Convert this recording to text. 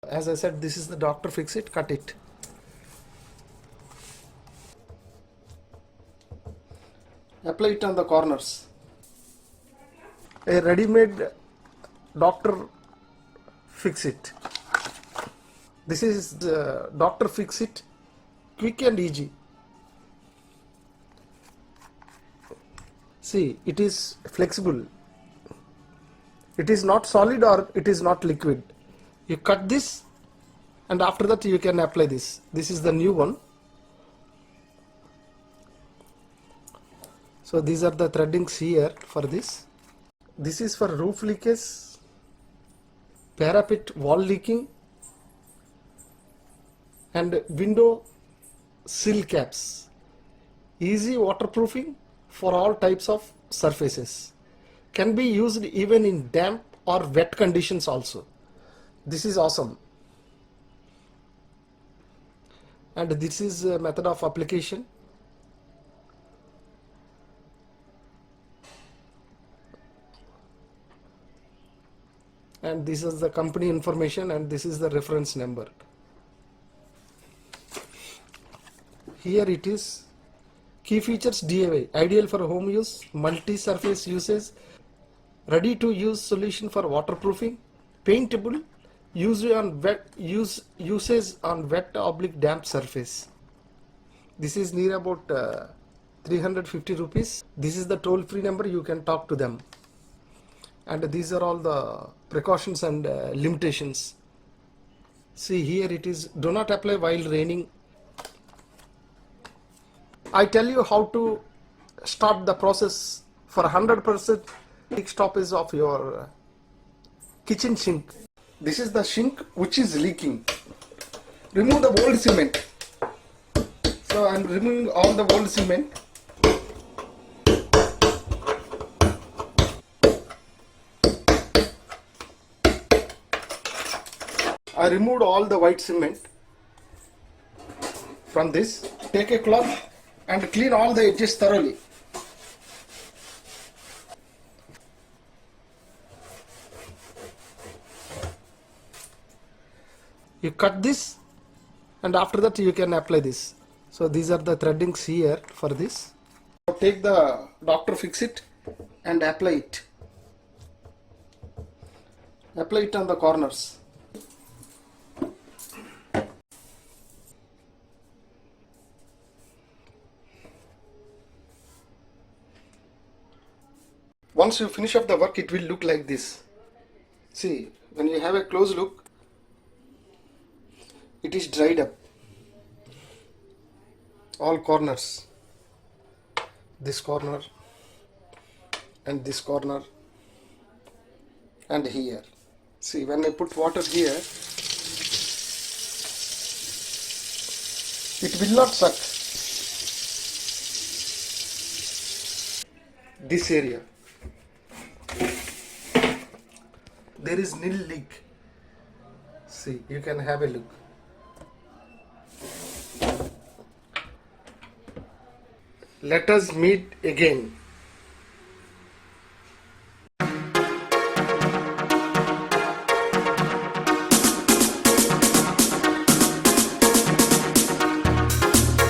As I said, this is the Dr. Fixit. Cut it. Apply it on the corners. A ready-made Dr. Fixit. This is the Dr. Fixit, quick and easy. See, it is flexible. It is not solid or it is not liquid. You cut this and after that you can apply this. This is the new one. So these are the threadings here for this. This is for roof leakage, parapet wall leaking and window sill caps. Easy waterproofing for all types of surfaces. Can be used even in damp or wet conditions also. This is awesome. And this is a method of application. And this is the company information and this is the reference number. Here it is. Key features: DIY, ideal for home use, multi-surface uses, ready to use solution for waterproofing, paintable, uses on wet / damp surface. This is near about 350 rupees. This is the toll-free number, you can talk to them. And these are all the precautions and limitations. See, here it is: do not apply while raining. I tell you how to start the process for 100% leak stoppage of your kitchen sink. This is the sink which is leaking. Remove the old cement. So I am removing all the old cement. I removed all the white cement from this. Take a cloth and clean all the edges thoroughly. You cut this and after that you can apply this. So these are the threadings here for this. Now take the Dr. Fixit and apply it. Apply it on the corners. Once you finish up the work, it will look like this. See, when you have a close look, it is dried up. All corners. This corner and this corner and here. See, when I put water here, it will not suck. This area. There is nil leak. See, you can have a look. Let us meet again.